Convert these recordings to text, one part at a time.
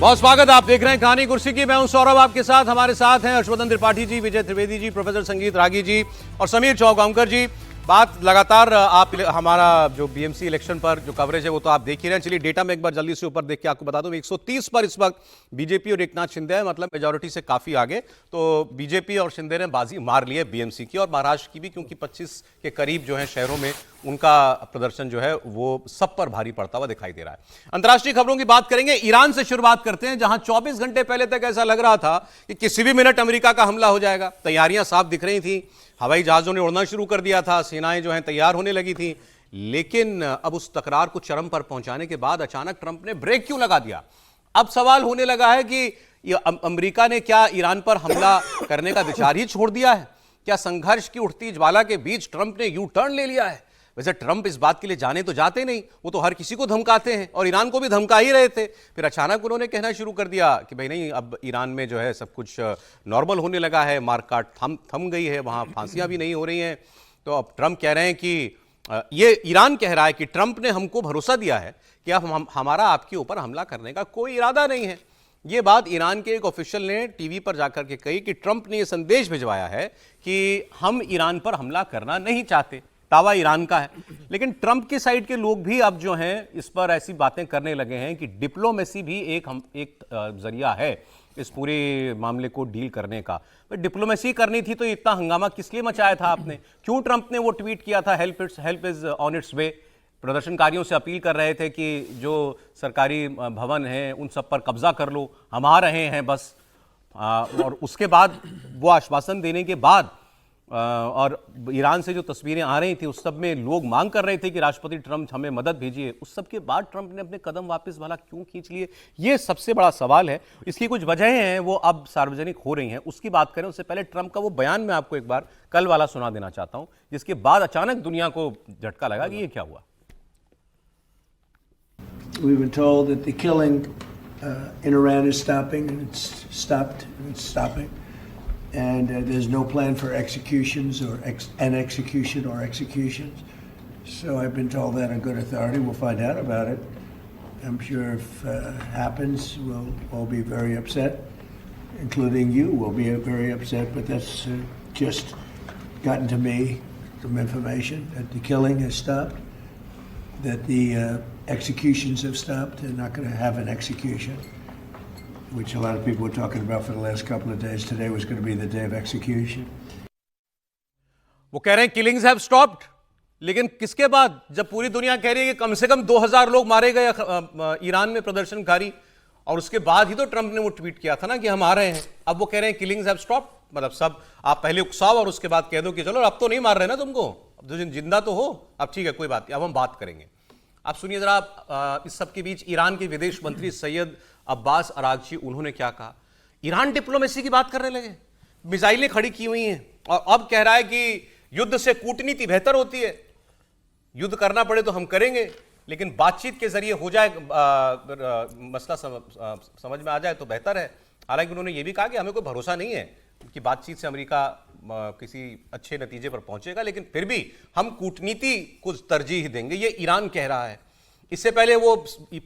बहुत स्वागत। आप देख रहे हैं कहानी कुर्सी की। मैं हूं सौरभ, आपके साथ। हमारे साथ हैं हर्षवर्धन त्रिपाठी जी, विजय त्रिवेदी जी, प्रोफेसर संगीत रागी जी और समीर चौगांवकर जी। बात लगातार आप हमारा जो बीएमसी इलेक्शन पर जो कवरेज है वो तो आप देख ही रहे हैं। चलिए डेटा में एक बार जल्दी से ऊपर देख के आपको बता दूं, 130 पर इस वक्त बीजेपी और एकनाथ शिंदे है, मतलब मेजॉरिटी से काफी आगे। तो बीजेपी और शिंदे ने बाजी मार ली है बीएमसी की और महाराष्ट्र की भी, क्योंकि 25 के करीब जो है शहरों में उनका प्रदर्शन जो है वो सब पर भारी पड़ता हुआ दिखाई दे रहा है। अंतर्राष्ट्रीय खबरों की बात करेंगे। ईरान से शुरुआत करते हैं, जहां 24 घंटे पहले तक ऐसा लग रहा था कि किसी भी मिनट अमेरिका का हमला हो जाएगा। तैयारियां साफ दिख रही थी, हवाई जहाजों ने उड़ना शुरू कर दिया था, सेनाएं जो हैं तैयार होने लगी थी। लेकिन अब उस तकरार को चरम पर पहुंचाने के बाद अचानक ट्रंप ने ब्रेक क्यों लगा दिया? अब सवाल होने लगा है कि अमेरिका ने क्या ईरान पर हमला करने का विचार ही छोड़ दिया है? क्या संघर्ष की उठती ज्वाला के बीच ट्रंप ने यू टर्न ले लिया है? वैसे ट्रंप इस बात के लिए जाने तो जाते नहीं, वो तो हर किसी को धमकाते हैं और ईरान को भी धमका ही रहे थे। फिर अचानक उन्होंने कहना शुरू कर दिया कि भाई नहीं, अब ईरान में जो है सब कुछ नॉर्मल होने लगा है, मारकाट थम गई है, वहाँ फांसियाँ भी नहीं हो रही हैं। तो अब ट्रंप कह रहे हैं कि ये ईरान कह रहा है कि ट्रंप ने हमको भरोसा दिया है कि अब हमारा आपके ऊपर हमला करने का कोई इरादा नहीं है। ये बात ईरान के एक ऑफिशियल ने टीवी पर जाकर के कही कि ट्रंप ने यह संदेश भिजवाया है कि हम ईरान पर हमला करना नहीं चाहते। दावा ईरान का है, लेकिन ट्रंप की साइड के लोग भी अब जो हैं इस पर ऐसी बातें करने लगे हैं कि डिप्लोमेसी भी एक जरिया है इस पूरे मामले को डील करने का। पर डिप्लोमेसी करनी थी तो इतना हंगामा किस लिए मचाया था आपने? क्यों ट्रंप ने वो ट्वीट किया था, हेल्प इज ऑन इट्स वे? प्रदर्शनकारियों से अपील कर रहे थे कि जो सरकारी भवन हैं उन सब पर कब्जा कर लो, हम आ रहे हैं बस। और उसके बाद वो आश्वासन देने के बाद और ईरान से जो तस्वीरें आ रही थी उस सब में लोग मांग कर रहे थे कि राष्ट्रपति ट्रंप हमें मदद भेजिए। उस सब के बाद ट्रंप ने अपने कदम वापस वाला क्यों खींच लिए? ये सबसे बड़ा सवाल है। इसकी कुछ वजहें हैं, वो अब सार्वजनिक हो रही हैं, उसकी बात करें। उससे पहले ट्रंप का वो बयान मैं आपको एक बार कल वाला सुना देना चाहता हूं, जिसके बाद अचानक दुनिया को झटका लगा कि ये क्या हुआ। We've been told that the killing in Iran is stopping, and it's stopped, and it's stopping. And there's no plan for executions or an execution or executions. So I've been told that on good authority. We'll find out about it. I'm sure if it happens, we'll all be very upset, including you will be very upset. But that's just gotten to me, some information that the killing has stopped, that the executions have stopped. They're not going to have an execution, which a lot of people were talking about for the last couple of days. Today was going to be the day of execution. वो कह रहे हैं killings have stopped, लेकिन किसके बाद? जब पूरी दुनिया कह रही है कि कम से कम 2000 लोग मारे गए ईरान में प्रदर्शनकारी, और उसके बाद ही तो ट्रंप ने वो ट्वीट किया था ना कि हम आ रहे हैं। अब वो कह रहे हैं किलिंग्स हैव स्टॉप्ड, मतलब सब आप पहले उकसाओ और उसके बाद कह दो कि चलो अब तो नहीं मार रहे ना तुमको, अब तो जिंदा तो हो, अब ठीक है कोई बात नहीं, अब हम बात करेंगे। आप सुनिए जरा, इस सब के बीच ईरान के विदेश मंत्री सैयद अब्बास अरागची, उन्होंने क्या कहा? ईरान डिप्लोमेसी की बात करने लगे, मिसाइलें खड़ी की हुई हैं और अब कह रहा है कि युद्ध से कूटनीति बेहतर होती है, युद्ध करना पड़े तो हम करेंगे, लेकिन बातचीत के जरिए हो जाए, मसला समझ में आ जाए तो बेहतर है। हालांकि उन्होंने ये भी कहा कि हमें कोई भरोसा नहीं है कि बातचीत से अमेरिका किसी अच्छे नतीजे पर पहुंचेगा, लेकिन फिर भी हम कूटनीति को तरजीह देंगे, ये ईरान कह रहा है। इससे पहले वो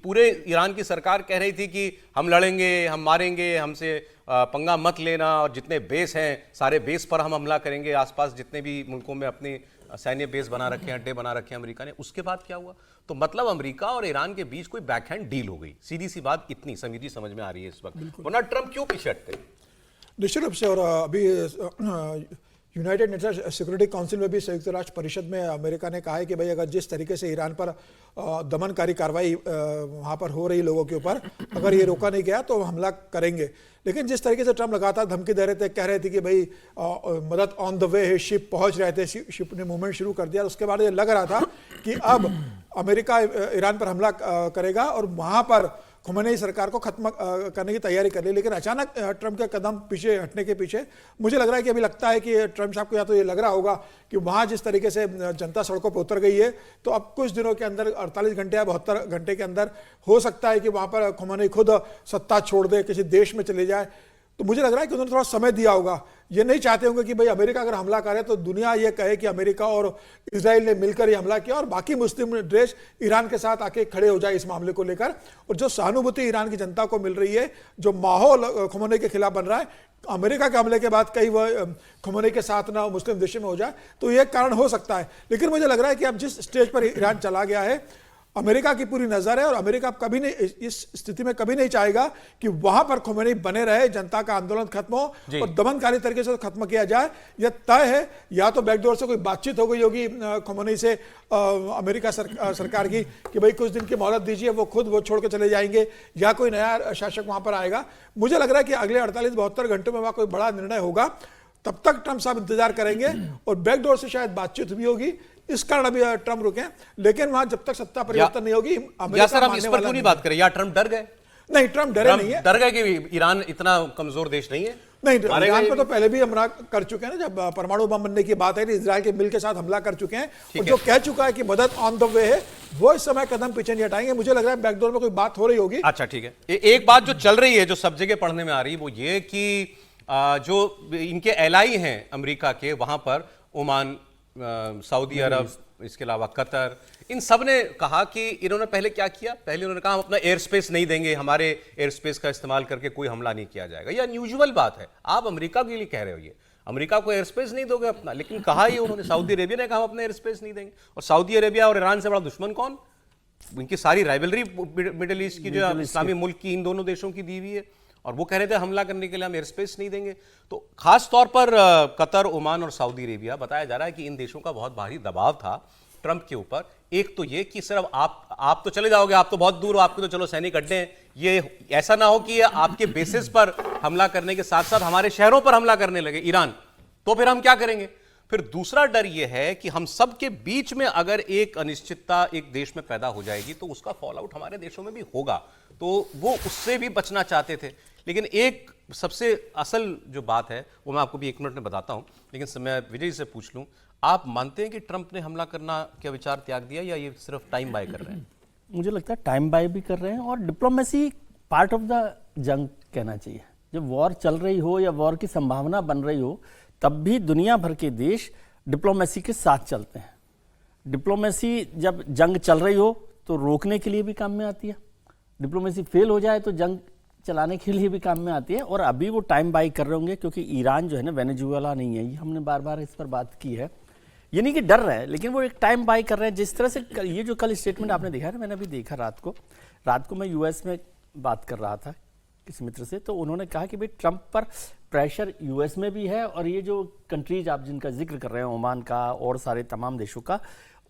पूरे ईरान की सरकार कह रही थी कि हम लड़ेंगे, हम मारेंगे, हमसे पंगा मत लेना, और जितने बेस हैं सारे बेस पर हम हमला करेंगे, आसपास जितने भी मुल्कों में अपने सैन्य बेस बना रखे हैं, अड्डे बना रखे हैं अमेरिका ने। उसके बाद क्या हुआ? तो मतलब अमेरिका और ईरान के बीच कोई बैकहैंड डील हो गई। सीधी सी बात इतनी समीर जी समझ में आ रही है इस वक्त, वरना ट्रंप क्यों पीछे हटते? निश्चित रूप से। और अभी यूनाइटेड नेशंस सिक्योरिटी काउंसिल में भी, संयुक्त राष्ट्र परिषद में अमेरिका ने कहा है कि भाई अगर जिस तरीके से ईरान पर दमनकारी कार्रवाई वहाँ पर हो रही लोगों के ऊपर, अगर ये रोका नहीं गया तो हमला करेंगे। लेकिन जिस तरीके से ट्रंप लगातार धमकी दे रहे थे, कह रहे थे कि भाई मदद ऑन द वे है, शिप पहुंच रहे थे, शिप ने मूवमेंट शुरू कर दिया। उसके बाद ये लग रहा था कि अब अमेरिका ईरान पर हमला करेगा और वहाँ पर खुमैनी सरकार को खत्म करने की तैयारी कर ली। लेकिन अचानक ट्रंप के कदम पीछे हटने के पीछे मुझे लग रहा है कि अभी लगता है कि ट्रंप साहब को या तो ये लग रहा होगा कि वहाँ जिस तरीके से जनता सड़कों पर उतर गई है, तो अब कुछ दिनों के अंदर 48 घंटे या 72 घंटे के अंदर हो सकता है कि वहाँ पर खुमैनी खुद सत्ता छोड़ दे, किसी देश में चले जाए। तो मुझे लग रहा है कि उन्होंने थोड़ा समय दिया होगा। ये नहीं चाहते होंगे कि भाई अमेरिका अगर हमला करे तो दुनिया ये कहे कि अमेरिका और इजराइल ने मिलकर ये हमला किया और बाकी मुस्लिम देश ईरान के साथ आके खड़े हो जाए इस मामले को लेकर। और जो सहानुभूति ईरान की जनता को मिल रही है, जो माहौल खमेनी के खिलाफ बन रहा है, अमेरिका के हमले के बाद कहीं वह खमेनी के साथ ना मुस्लिम देशों में हो जाए, तो ये कारण हो सकता है। लेकिन मुझे लग रहा है कि अब जिस स्टेज पर ईरान चला गया है, अमेरिका की पूरी नजर है और अमेरिका कभी नहीं, इस स्थिति में कभी नहीं चाहेगा कि वहां पर खमेनी बने रहे, जनता का आंदोलन खत्म हो और दमनकारी तरीके से खत्म किया जाए। यह तय है, या तो बैकडोर से कोई बातचीत हो गई होगी खमेनी से अमेरिका सरकार की कि भाई कुछ दिन की मोहलत दीजिए, वो छोड़ के चले जाएंगे, या कोई नया शासक वहां पर आएगा। मुझे लग रहा है कि अगले 48-72 घंटों में वहां कोई बड़ा निर्णय होगा। तब तक ट्रंप साहब इंतजार करेंगे और बैकडोर से शायद बातचीत भी होगी, इस कारण अभी ट्रंप रुके। लेकिन वहां जब तक सत्ता परिवर्तन नहीं होगी, या सर हम इस पर क्यों नहीं बात करें, या ट्रंप डर गए? नहीं, ट्रंप डरे नहीं है। डर गए कि ईरान इतना कमजोर देश नहीं है? नहीं, ईरान पे तो पहले भी हमला कर चुके हैं ना, जब परमाणु बम बनने की बात है, इजराइल के मिल के साथ हमला कर चुके हैं और जो कह चुका है कि मदद ऑन द वे है, वो इस समय कदम पीछे नहीं हटाएंगे। मुझे लग रहा है बैकडोर में कोई बात हो रही होगी। अच्छा ठीक है। एक बात जो चल रही है, जो सब जगह पढ़ने में आ रही है, वो ये कि जो इनके एलाई हैं अमेरिका के, वहां पर ओमान, सऊदी अरब, इसके अलावा कतर, इन सब ने कहा कि इन्होंने पहले क्या किया, पहले उन्होंने कहा हम अपना एयर स्पेस नहीं देंगे, हमारे एयर स्पेस का इस्तेमाल करके कोई हमला नहीं किया जाएगा। ये अनयूजुअल बात है, आप अमेरिका के लिए कह रहे हो, ये अमेरिका को एयर स्पेस नहीं दोगे अपना, लेकिन कहा ये उन्होंने, सऊदी अरेबिया ने कहा हम अपना एयर स्पेस नहीं देंगे। और सऊदी अरेबिया और ईरान से बड़ा दुश्मन कौन? इनकी सारी राइवलरी मिडिल ईस्ट की, जो इस्लामी मुल्क की, इन दोनों देशों की दी हुई है, और वो कह रहे थे हमला करने के लिए हम एयर स्पेस नहीं देंगे। तो खास तौर पर कतर, ओमान और सऊदी अरेबिया, बताया जा रहा है कि इन देशों का बहुत भारी दबाव था ट्रंप के ऊपर। एक तो ये कि सिर्फ आप तो चले जाओगे, आप तो बहुत दूर हो, आपके तो चलो सैनिक अड्डे हैं, ये ऐसा ना हो कि ये आपके बेसिस पर हमला करने के साथ साथ हमारे शहरों पर हमला करने लगे ईरान, तो फिर हम क्या करेंगे? फिर दूसरा डर यह है कि हम सब के बीच में अगर एक अनिश्चितता एक देश में पैदा हो जाएगी तो उसका फॉल आउट हमारे देशों में भी होगा, तो वो उससे भी बचना चाहते थे। लेकिन एक सबसे असल जो बात है वो मैं आपको भी 1 मिनट में बताता हूं, लेकिन मैं विजय से पूछ लूं, आप मानते हैं कि ट्रंप ने हमला करना का विचार त्याग दिया, या ये सिर्फ टाइम बाय कर रहे हैं? मुझे लगता है टाइम बाय भी कर रहे हैं, और डिप्लोमेसी पार्ट ऑफ द जंग कहना चाहिए। जब वॉर चल रही हो या वॉर की संभावना बन रही हो, तब भी दुनिया भर के देश डिप्लोमेसी के साथ चलते हैं। डिप्लोमेसी जब जंग चल रही हो तो रोकने के लिए भी काम में आती है, डिप्लोमेसी फेल हो जाए तो जंग चलाने के लिए भी काम में आती है। और अभी वो टाइम बाई कर रहे होंगे, क्योंकि ईरान जो है ना वेनेजुएला नहीं है, ये हमने बार बार इस पर बात की है। ये नहीं कि डर रहे हैं, लेकिन वो एक टाइम बाई कर रहे हैं। जिस तरह से ये जो कल स्टेटमेंट आपने देखा है ना, मैंने अभी देखा रात को मैं यूएस में बात कर रहा था किसी मित्र से, तो उन्होंने कहा कि भाई ट्रंप पर प्रेशर यूएस में भी है, और ये जो कंट्रीज आप जिनका जिक्र कर रहे हैं, ओमान का और सारे तमाम देशों का,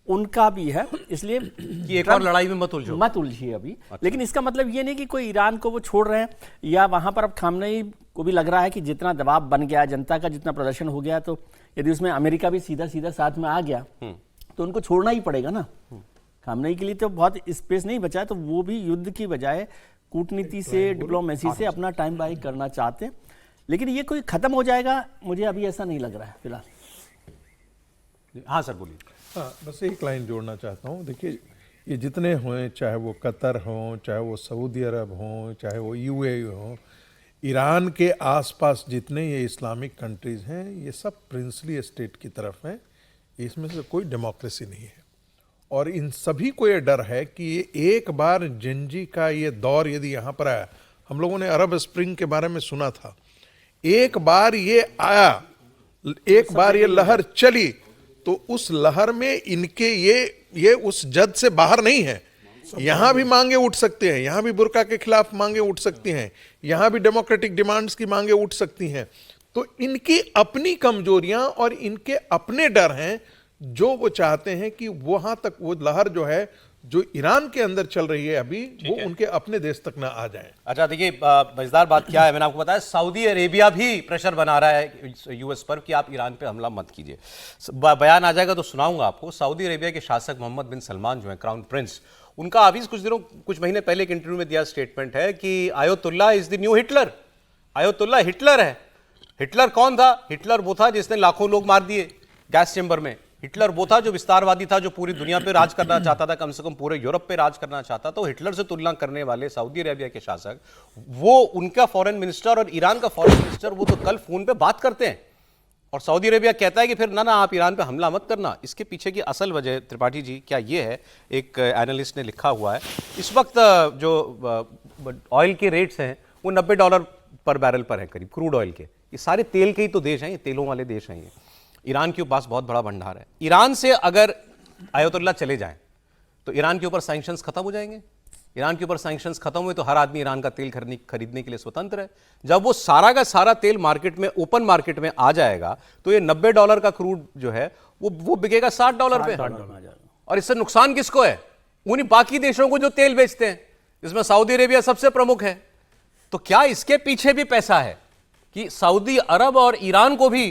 उनका भी है। इसलिए कि एक और लड़ाई में मत उलझिए अभी। अच्छा। लेकिन इसका मतलब ये नहीं कि कोई ईरान को वो छोड़ रहे हैं, या वहां पर अब खामनेई को भी लग रहा है कि जितना दबाव बन गया, जनता का जितना प्रदर्शन हो गया, तो यदि उसमें अमेरिका भी सीधा सीधा साथ में आ गया तो उनको छोड़ना ही पड़ेगा ना। खामनेई के लिए तो बहुत स्पेस नहीं बचा है, तो वो भी युद्ध की बजाय कूटनीति से, डिप्लोमेसी से अपना टाइम बाई करना चाहते हैं। लेकिन ये कोई खत्म हो जाएगा, मुझे अभी ऐसा नहीं लग रहा है फिलहाल। हाँ सर बोलिए। हाँ, बस एक लाइन जोड़ना चाहता हूँ। देखिए, ये जितने हों, चाहे वो कतर हों, चाहे वो सऊदी अरब हों, चाहे वो यूएई हों, ईरान के आसपास जितने ये इस्लामिक कंट्रीज़ हैं, ये सब प्रिंसली स्टेट की तरफ हैं, इसमें से कोई डेमोक्रेसी नहीं है। और इन सभी को ये डर है कि ये एक बार जिंजी का ये दौर यदि यहाँ पर आया, हम लोगों ने अरब स्प्रिंग के बारे में सुना था, एक बार ये आया, एक बार ये लहर चली, तो उस लहर में इनके ये उस जद से बाहर नहीं है। यहां भी मांगे उठ सकते हैं, यहां भी बुर्का के खिलाफ मांगे उठ सकती हैं, यहां भी डेमोक्रेटिक डिमांड्स की मांगे उठ सकती हैं। तो इनकी अपनी कमजोरियां और इनके अपने डर हैं, जो वो चाहते हैं कि वहां तक वो लहर जो है, जो ईरान के अंदर चल रही है अभी, वो उनके अपने देश तक ना आ जाए। अच्छा देखिए, मजेदार बात क्या है, मैंने आपको बताया, सऊदी अरेबिया भी प्रेशर बना रहा है यूएस पर कि आप ईरान पे हमला मत कीजिए। बयान आ जाएगा तो सुनाऊंगा आपको। सऊदी अरेबिया के शासक मोहम्मद बिन सलमान जो है, क्राउन प्रिंस, उनका अभी कुछ महीने पहले एक इंटरव्यू में दिया स्टेटमेंट है कि Ayatollah is the new Hitler. Ayatollah Hitler है। हिटलर कौन था? हिटलर वो था जिसने लाखों लोग मार दिए गैस चेंबर में, हिटलर वो था जो विस्तारवादी था, जो पूरी दुनिया पे राज करना चाहता था, कम से कम पूरे यूरोप पे राज करना चाहता। तो हिटलर से तुलना करने वाले सऊदी अरेबिया के शासक, वो उनका फॉरेन मिनिस्टर और ईरान का फॉरेन मिनिस्टर, वो तो कल फोन पे बात करते हैं और सऊदी अरेबिया कहता है कि फिर ना आप ईरान पे हमला मत करना। इसके पीछे की असल वजह त्रिपाठी जी क्या ये है, एक एनालिस्ट ने लिखा हुआ है, इस वक्त जो ऑयल के रेट्स हैं वो $90 पर बैरल पर है करीब, क्रूड ऑयल के। ये सारे तेल के ही तो देश हैं, ये तेलों वाले देश हैं। ये ईरान के पास बहुत बड़ा भंडार है। ईरान से अगर आयतुल्लाह चले जाएं तो ईरान के ऊपर सैंक्शंस खत्म हो जाएंगे। ईरान के ऊपर सैंक्शंस खत्म हुए तो हर आदमी ईरान का तेल खरीदने के लिए स्वतंत्र है। जब वो सारा का सारा तेल मार्केट में, ओपन मार्केट में आ जाएगा तो ये $90 का क्रूड जो है वो बिकेगा $60 पे। और इससे नुकसान किसको है? उन्हीं बाकी देशों को जो तेल बेचते हैं, इसमें सऊदी अरेबिया सबसे प्रमुख है। तो क्या इसके पीछे भी पैसा है कि सऊदी अरब और ईरान को भी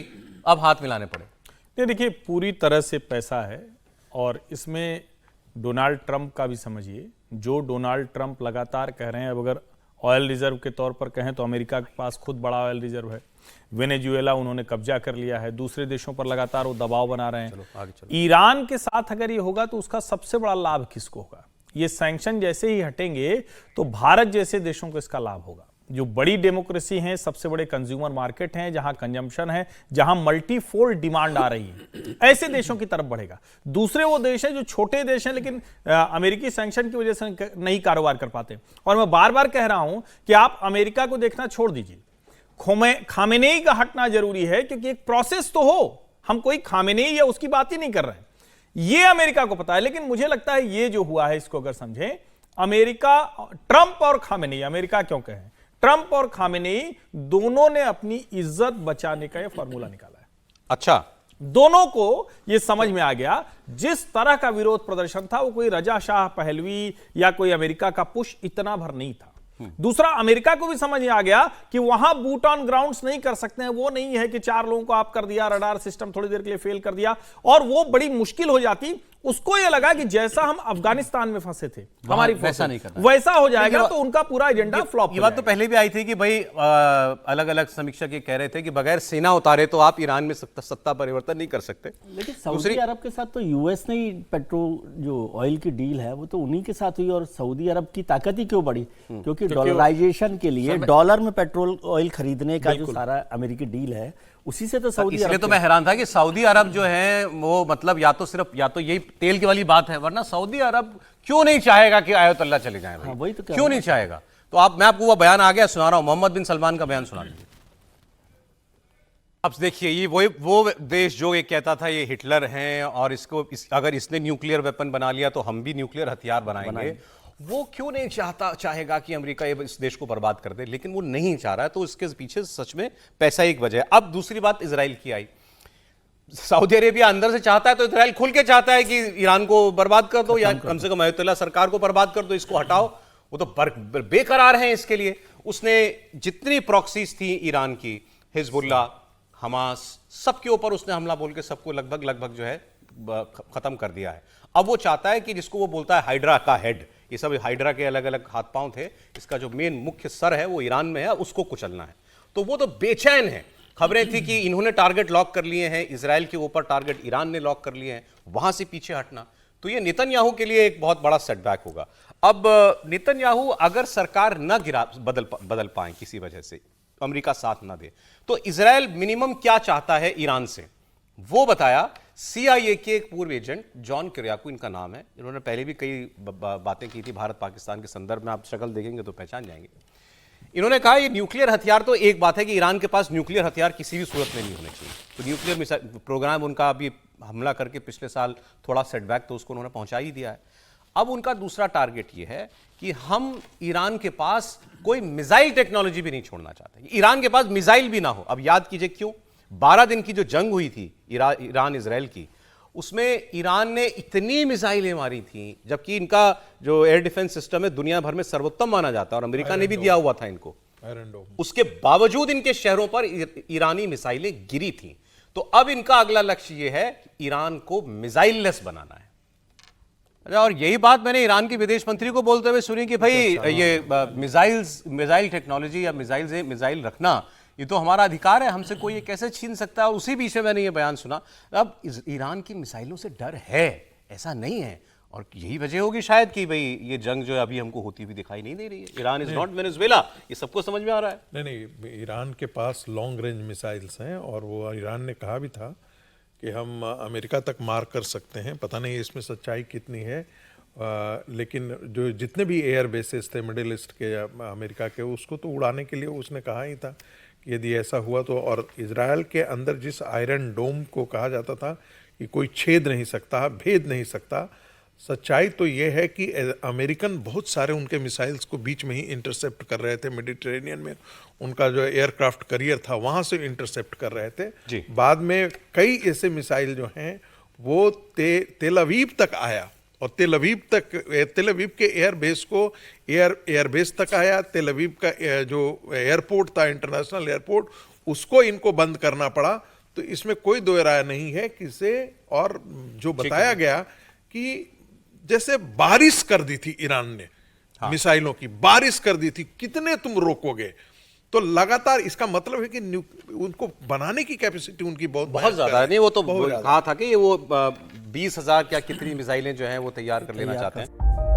अब हाथ मिलाने पड़े? नहीं, देखिए पूरी तरह से पैसा है और इसमें डोनाल्ड ट्रंप का भी समझिए। जो डोनाल्ड ट्रंप लगातार कह रहे हैं, अब अगर ऑयल रिजर्व के तौर पर कहें तो अमेरिका के पास खुद बड़ा ऑयल रिजर्व है, वेनेजुएला उन्होंने कब्जा कर लिया है, दूसरे देशों पर लगातार वो दबाव बना रहे हैं। ईरान के साथ अगर ये होगा तो उसका सबसे बड़ा लाभ किसको होगा? ये सैंक्शन जैसे ही हटेंगे तो भारत जैसे देशों को इसका लाभ होगा, जो बड़ी डेमोक्रेसी हैं, सबसे बड़े कंज्यूमर मार्केट हैं, जहां कंजम्पशन है, जहां मल्टीफोल्ड डिमांड आ रही है, ऐसे देशों की तरफ बढ़ेगा। दूसरे वो देश है जो छोटे देश हैं लेकिन अमेरिकी सैंक्शन की वजह से नहीं कारोबार कर पाते। और मैं बार बार कह रहा हूं कि आप अमेरिका को देखना छोड़ दीजिए, खामेनेई का हटना जरूरी है, क्योंकि एक प्रोसेस तो हो। हम कोई खामेनेई या उसकी बात ही नहीं कर रहे हैं, ये अमेरिका को पता है। लेकिन मुझे लगता है ये जो हुआ है इसको अगर समझें, अमेरिका, ट्रंप और खामेनेई, अमेरिका क्यों कहें, ट्रंप और खामेनेई दोनों ने अपनी इज्जत बचाने का यह फॉर्मूला निकाला है। अच्छा, दोनों को यह समझ में आ गया, जिस तरह का विरोध प्रदर्शन था वो कोई रजा शाह पहलवी या कोई अमेरिका का पुश इतना भर नहीं था। दूसरा, अमेरिका को भी समझ में आ गया कि वहां बूट ऑन ग्राउंड्स नहीं कर सकते हैं। वो नहीं है कि 4 लोगों को आप कर दिया, रडार सिस्टम थोड़ी देर के लिए फेल कर दिया और वो बड़ी मुश्किल हो जाती। उसको यह लगा कि जैसा हम अफगानिस्तान में फंसे थे, हमारी वैसा नहीं करना, वैसा हो जाएगा, तो उनका पूरा एजेंडा फ्लॉप। ये बात तो पहले भी आई थी कि भाई अलग अलग समीक्षक ये कह रहे थे कि बगैर सेना उतारे तो आप ईरान में सत्ता परिवर्तन नहीं कर सकते। लेकिन सऊदी अरब के साथ तो यूएस ने ही पेट्रोल, जो ऑयल की डील है वो तो उन्हीं के साथ हुई, और सऊदी अरब की ताकत ही क्यों बढ़ी? क्योंकि डॉलराइजेशन के लिए डॉलर में पेट्रोल ऑयल खरीदने का जो सारा अमेरिकी डील है, उसी से तो सऊदी इसलिए तो मैं हैरान था कि सऊदी अरब जो है वो मतलब या तो यही तेल की वाली बात है, वरना सऊदी अरब क्यों नहीं चाहेगा कि आयतुल्लाह चले जाएं? हाँ, वही तो क्यों नहीं चाहेगा? तो मैं आपको वो बयान आ गया सुना रहा हूं, मोहम्मद बिन सलमान का बयान सुना दीजिए। अब देखिए, ये वो देश जो ये कहता था ये हिटलर हैं और अगर इसने न्यूक्लियर वेपन बना लिया तो हम भी न्यूक्लियर हथियार बनाएंगे, वो क्यों नहीं चाहेगा कि अमेरिका इस देश को बर्बाद कर दे? लेकिन वो नहीं चाह रहा है, तो इसके पीछे सच में पैसा एक वजह है। अब दूसरी बात इजराइल की आई। सऊदी अरेबिया अंदर से चाहता है तो इजराइल खुल के चाहता है कि ईरान को बर्बाद कर दो, या कम से कम अयतुल्लाह सरकार को बर्बाद कर दो, इसको हटाओ। वो तो बेकरार हैं इसके लिए। उसने जितनी प्रॉक्सीज थी ईरान की, हिजबुल्लाह, हमास, सबके ऊपर उसने हमला बोल के सबको लगभग जो है खत्म कर दिया है। अब वो चाहता है कि जिसको वो बोलता है हाइड्रा का हेड, ये सब हाइड्रा के अलग अलग हाथ पांव थे, इसका जो मेन मुख्य सर है वो ईरान में है, उसको कुचलना है। तो वो तो बेचैन है। खबरें थी कि इन्होंने टारगेट लॉक कर लिए हैं, इजराइल के ऊपर टारगेट ईरान ने लॉक कर लिए हैं, वहां से पीछे हटना, तो ये नेतन्याहू के लिए एक बहुत बड़ा सेटबैक होगा। अब नेतन्याहू अगर सरकार न बदल पाए किसी वजह से, अमेरिका साथ ना दे, तो इजराइल मिनिमम क्या चाहता है ईरान से वो बताया CIA के एक पूर्व एजेंट जॉन किरियाकू इनका नाम है। इन्होंने पहले भी कई बातें की थी भारत पाकिस्तान के संदर्भ में, आप शक्ल देखेंगे तो पहचान जाएंगे। इन्होंने कहा ये न्यूक्लियर हथियार, तो एक बात है कि ईरान के पास न्यूक्लियर हथियार किसी भी सूरत में नहीं होने चाहिए, तो न्यूक्लियर प्रोग्राम उनका अभी हमला करके पिछले साल थोड़ा सेटबैक तो उसको उन्होंने पहुंचा ही दिया है। अब उनका दूसरा टारगेट ये है कि हम ईरान के पास कोई मिसाइल टेक्नोलॉजी भी नहीं छोड़ना चाहते, ईरान के पास मिसाइल भी ना हो। अब याद कीजिए क्यों, 12 दिन की जो जंग हुई थी ईरान इजराइल की, उसमें ईरान ने इतनी मिसाइलें मारी थी, जबकि इनका जो एयर डिफेंस सिस्टम है दुनिया भर में सर्वोत्तम माना जाता है और अमेरिका ने भी दिया हुआ था इनको, उसके बावजूद इनके शहरों पर ईरानी मिसाइलें गिरी थी। तो अब इनका अगला लक्ष्य यह है ईरान को मिसाइल लेस बनाना है। और यही बात मैंने ईरान के विदेश मंत्री को बोलते हुए सुनी कि भाई ये मिसाइल टेक्नोलॉजी या मिसाइल रखना ये तो हमारा अधिकार है, हमसे कोई ये कैसे छीन सकता है। और उसी बीच में मैंने ये बयान सुना। अब ईरान की मिसाइलों से डर है, ऐसा नहीं है, और यही वजह होगी शायद कि भाई ये जंग जो है अभी हमको होती हुई दिखाई नहीं दे रही है। ईरान इज नॉट वेनेजुएला, ये सबको समझ में आ रहा है। नहीं, ईरान के पास लॉन्ग रेंज मिसाइल्स हैं, और वो ईरान ने कहा भी था कि हम अमेरिका तक मार कर सकते हैं। पता नहीं इसमें सच्चाई कितनी है, लेकिन जो जितने भी एयर बेसिस थे मिडिल ईस्ट के या अमेरिका के, उसको तो उड़ाने के लिए उसने कहा ही था कि यदि ऐसा हुआ तो। और इजराइल के अंदर जिस आयरन डोम को कहा जाता था कि कोई छेद नहीं सकता, भेद नहीं सकता, सच्चाई तो ये है कि अमेरिकन बहुत सारे उनके मिसाइल्स को बीच में ही इंटरसेप्ट कर रहे थे। मेडिटेरेनियन में उनका जो एयरक्राफ्ट करियर था वहाँ से इंटरसेप्ट कर रहे थे। जी। बाद में कई ऐसे मिसाइल जो हैं वो तेल अवीव तक आया, और तेल अवीव के एयरबेस को एयरबेस तक आया। तेल अवीव का जो एयरपोर्ट था, इंटरनेशनल एयरपोर्ट, उसको इनको बंद करना पड़ा। तो इसमें कोई दो राय नहीं है किसे। और जो बताया गया कि जैसे बारिश कर दी थी ईरान ने, मिसाइलों की बारिश कर दी थी, कितने तुम रोकोगे। तो लगातार इसका मतलब है कि उनको बनाने की कैपेसिटी उनकी बहुत ज्यादा है। नहीं, वो तो बहुत ज्यादा। कहा था कि वो 20,000 क्या कितनी मिसाइलें जो हैं वो तैयार कर लेना चाहते हैं।